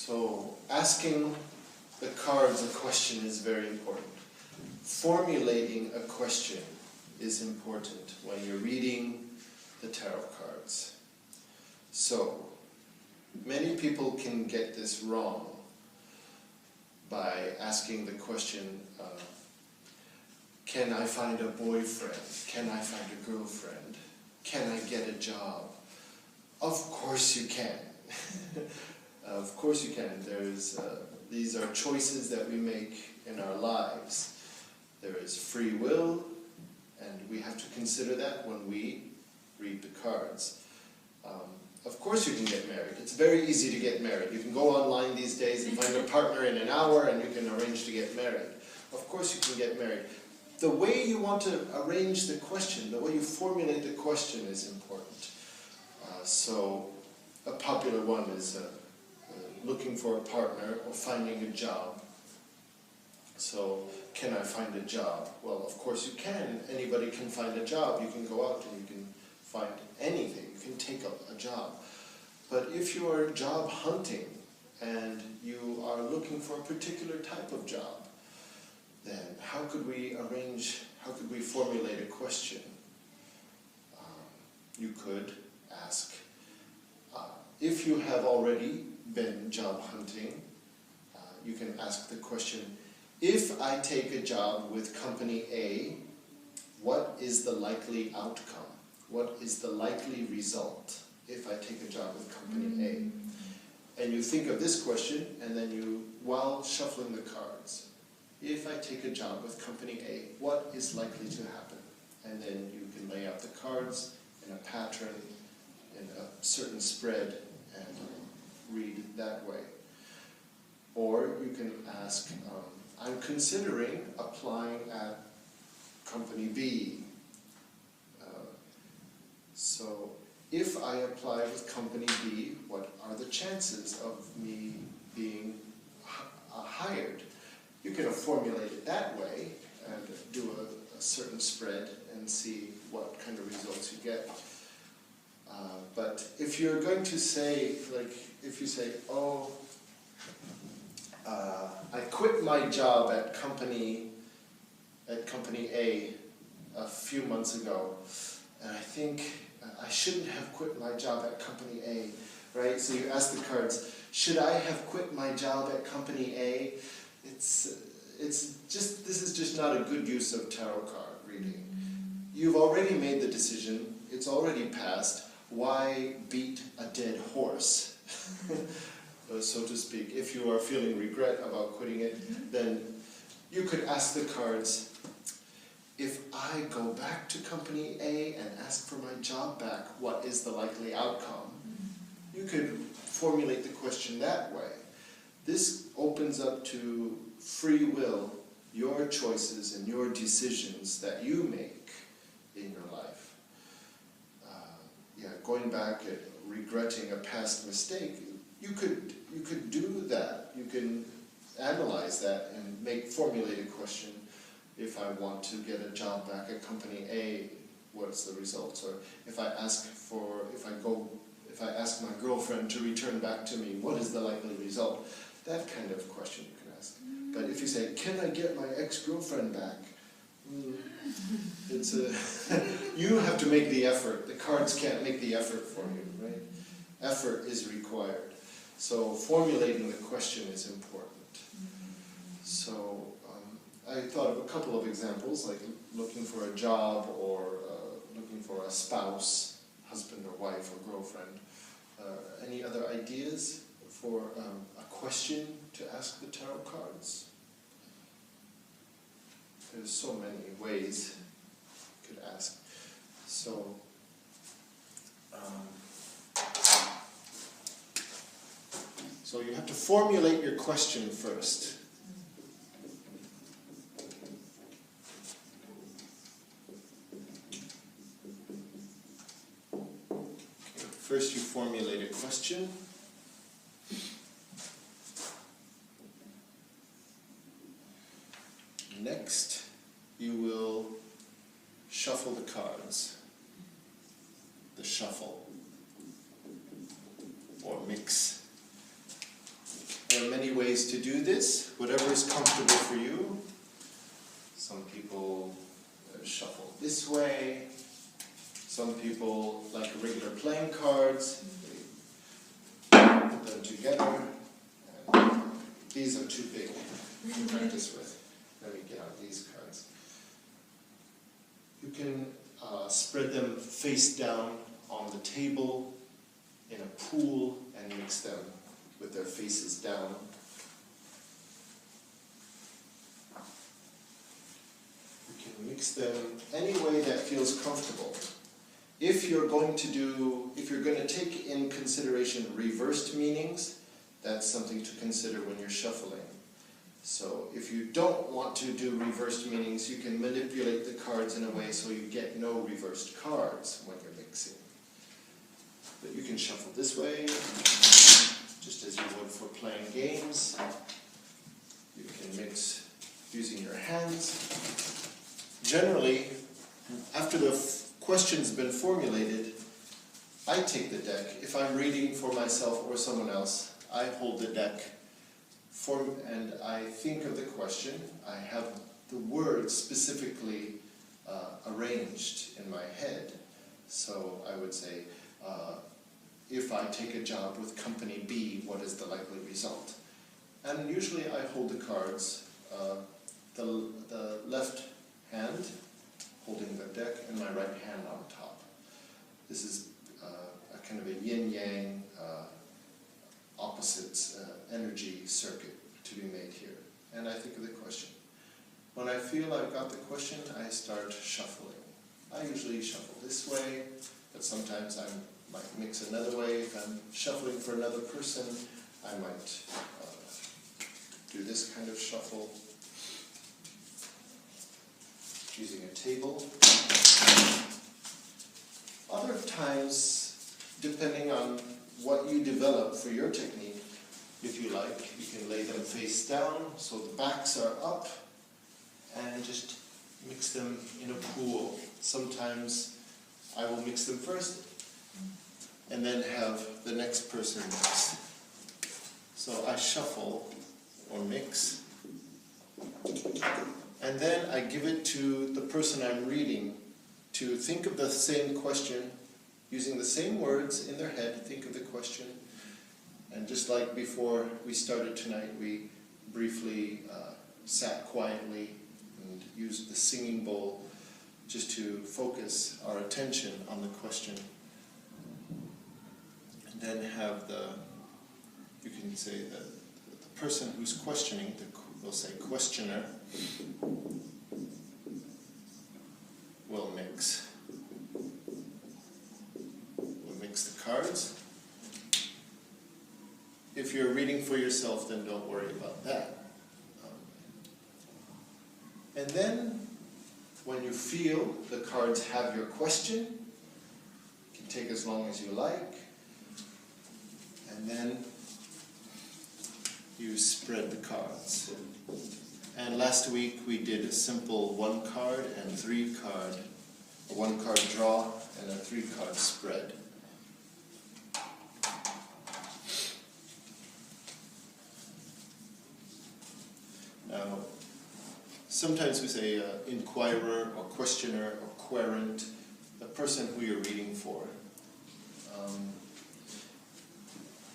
So asking the cards a question is very important. Formulating a question is important when you're reading the tarot cards. So many people can get this wrong by asking the question, can I find a boyfriend? Can I find a girlfriend? Can I get a job? Of course you can. Of course you can. These are choices that we make in our lives. There is free will, and we have to consider that when we read the cards. Of course you can get married. It's very easy to get married. You can go online these days and find a partner in an hour and you can arrange to get married. Of course you can get married. The way you want to arrange the question, the way you formulate the question is important. So a popular one is looking for a partner or finding a job. So, can I find a job? Well, of course you can. Anybody can find a job. You can go out and you can find anything. You can take a job. But if you are job hunting and you are looking for a particular type of job, then how could we formulate a question? You could ask, if you have already been job hunting, you can ask the question, if I take a job with company A, what is the likely outcome? What is the likely result if I take a job with company A? And you think of this question, and then you, while shuffling the cards, if I take a job with company A, what is likely to happen? And then you can lay out the cards in a pattern, in a certain spread, and read that way. Or you can ask, I'm considering applying at company B. So if I apply with company B, what are the chances of me being hired? You can formulate it that way and do a certain spread and see what kind of results you get. But if you're going to say, like, if you say, oh, I quit my job at company A a few months ago, and I think I shouldn't have quit my job at company A, right? So you ask the cards, should I have quit my job at company A? This is just not a good use of tarot card reading. You've already made the decision, it's already passed. Why beat a dead horse, so to speak? If you are feeling regret about quitting it, then you could ask the cards, if I go back to company A and ask for my job back, what is the likely outcome? You could formulate the question that way. This opens up to free will, your choices and your decisions that you make in your life. Going back and regretting a past mistake, you could do that. You can analyze that and formulate a question. If I want to get a job back at company A, what's the results? Or if I ask my girlfriend to return back to me, what is the likely result? That kind of question you can ask. But if you say, can I get my ex-girlfriend back? You have to make the effort. The cards can't make the effort for you, right? Effort is required. So formulating the question is important. So I thought of a couple of examples, like looking for a job or looking for a spouse, husband or wife or girlfriend. Any other ideas for a question to ask the tarot cards? There's so many ways you could ask. So, so you have to formulate your question first. First you formulate a question. Next, you will shuffle the cards. The shuffle, or mix. ways to do this, whatever is comfortable for you. Some people shuffle this way. Some people like regular playing cards. They put them together. And these are too big to practice with. Let me get out these cards. You can spread them face down on the table in a pool and mix them with their faces down. You can mix them any way that feels comfortable. If you're going to take in consideration reversed meanings, that's something to consider when you're shuffling. So if you don't want to do reversed meanings, you can manipulate the cards in a way so you get no reversed cards when you're mixing. But you can shuffle this way, just as you would for playing games. You can mix using your hands. Generally, after the question's been formulated, I take the deck. If I'm reading for myself or someone else, I hold the deck and I think of the question. I have the words specifically arranged in my head. So I would say, if I take a job with company B, what is the likely result? And usually I hold the cards, the left hand holding the deck and my right hand on top. This is a kind of a yin-yang opposites energy circuit to be made here. And I think of the question. When I feel I've got the question, I start shuffling. I usually shuffle this way, but sometimes I might mix another way. If I'm shuffling for another person, I might do this kind of shuffle using a table. Other times, depending on what you develop for your technique, if you like, you can lay them face down so the backs are up and just mix them in a pool. Sometimes I will mix them first and then have the next person mix. So I shuffle or mix, and then I give it to the person I'm reading to think of the same question, using the same words in their head, think of the question. And just like before we started tonight, we briefly sat quietly and used the singing bowl just to focus our attention on the question. And then have you can say the person who's questioning, we'll say questioner, will mix. We'll mix the cards. If you're reading for yourself, then don't worry about that. And then, when you feel the cards have your question, it can take as long as you like, and then you spread the cards. And last week we did a simple 1 card and 3 card, a 1 card draw and a 3 card spread. Now, sometimes we say inquirer or questioner or querent, the person who you're reading for.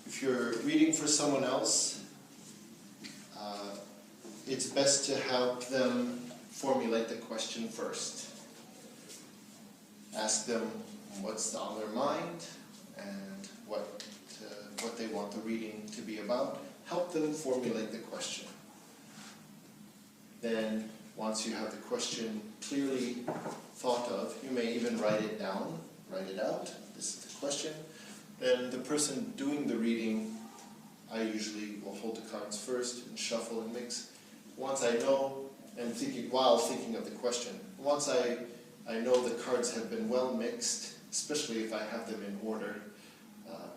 If you're reading for someone else, it's best to help them formulate the question first. Ask them what's on their mind and what they want the reading to be about. Help them formulate the question. Then, once you have the question clearly thought of, you may even write it down, write it out. This is the question. Then the person doing the reading, I usually will hold the cards first and shuffle and mix. Once I know, and while thinking of the question, once I know the cards have been well mixed, especially if I have them in order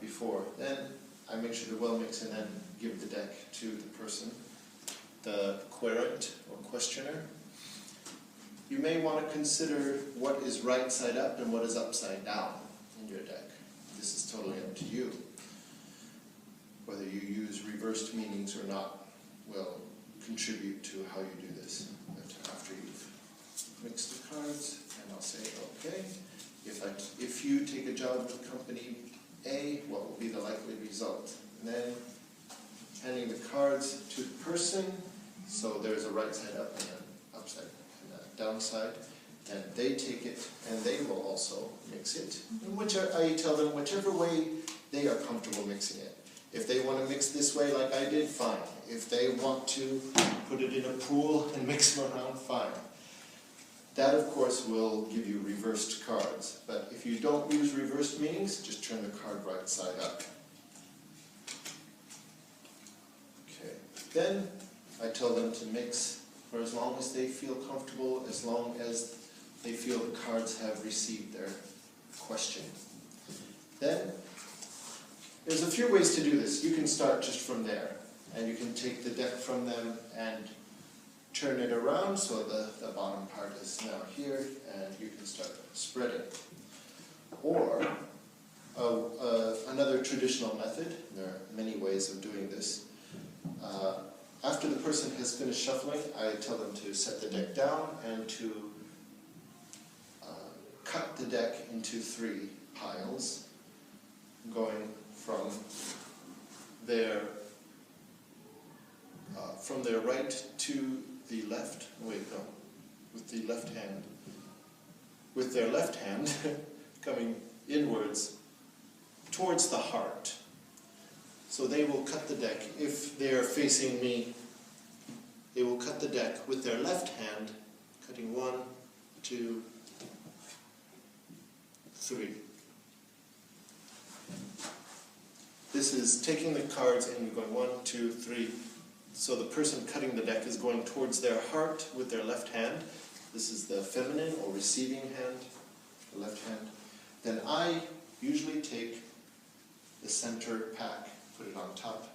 before, then I make sure they're well mixed and then give the deck to the person, the querent or questioner. You may want to consider what is right side up and what is upside down in your deck. This is totally up to you, whether you use reversed meanings or not. will contribute to how you do this. But after you've mixed the cards, and I'll say, okay, if you take a job with company A, what will be the likely result? And then handing the cards to the person, so there's a right side up and an upside and a downside, and they take it and they will also mix it. And I tell them whichever way they are comfortable mixing it. If they want to mix this way like I did, fine. If they want to put it in a pool and mix them around, fine. That, of course, will give you reversed cards. But if you don't use reversed meanings, just turn the card right side up. Okay. Then I tell them to mix for as long as they feel comfortable, as long as they feel the cards have received their question. Then there's a few ways to do this. You can start just from there, and you can take the deck from them and turn it around so the bottom part is now here, and you can start spreading. Or another traditional method, there are many ways of doing this. After the person has finished shuffling, I tell them to set the deck down and to cut the deck into 3 piles, going from their right to the left. Wait, no, with the left hand. With their left hand coming inwards towards the heart. So they will cut the deck. If they are facing me, they will cut the deck with their left hand, cutting 1, 2, 3. This is taking the cards and going 1, 2, 3. So the person cutting the deck is going towards their heart with their left hand. This is the feminine or receiving hand, the left hand. Then I usually take the center pack, put it on top.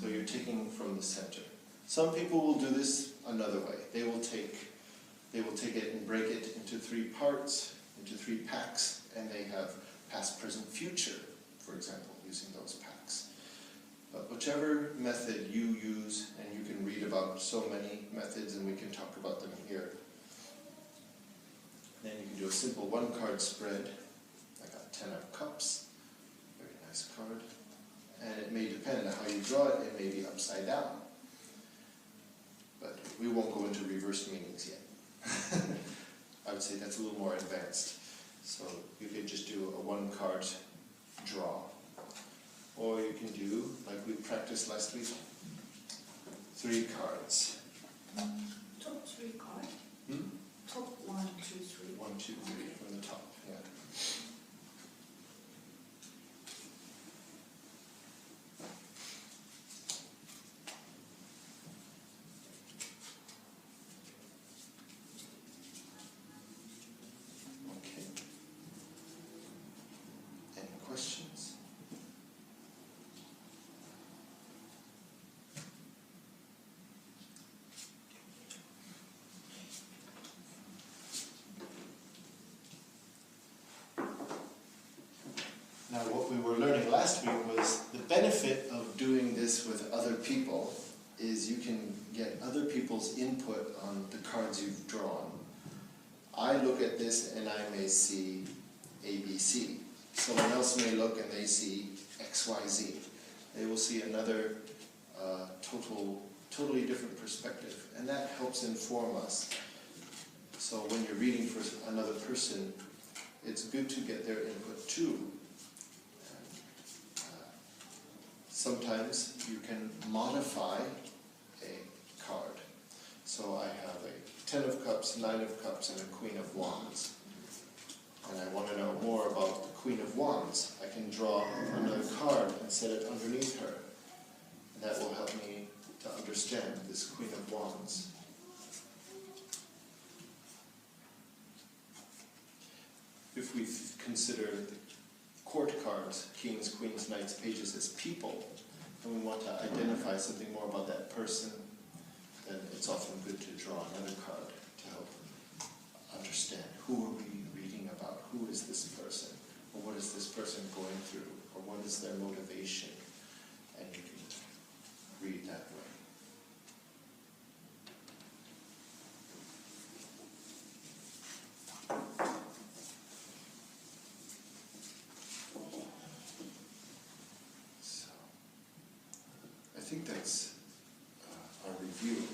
So you're taking from the center. Some people will do this another way. They will take it and break it into 3 parts, into 3 packs, and they have past, present, future, for example, using those packs. But whichever method you use, and you can read about so many methods and we can talk about them here. Then you can do a simple 1-card spread. I got 10 of cups, very nice card. And it may depend on how you draw it, it may be upside down. But we won't go into reverse meanings yet. I would say that's a little more advanced. So you could just do a 1-card draw. Or you can do, like we practiced last week, 3 cards. Top 3 cards? Hmm? Top 1, 2, 3. 1, 2, 3 from the top, yeah. Okay. Any questions? Now, what we were learning last week was the benefit of doing this with other people is you can get other people's input on the cards you've drawn. I look at this and I may see ABC. Someone else may look and they see XYZ. They will see another totally different perspective, and that helps inform us. So when you're reading for another person, it's good to get their input too. Sometimes you can modify a card. So I have a 10 of Cups, 9 of Cups, and a Queen of Wands. And I want to know more about the Queen of Wands. I can draw another card and set it underneath her. And that will help me to understand this Queen of Wands. If we consider the court cards, kings, queens, knights, pages, as people, and we want to identify something more about that person, then it's often good to draw another card to help understand who are we reading about, who is this person, or what is this person going through, or what is their motivation, and you can read think that's our review.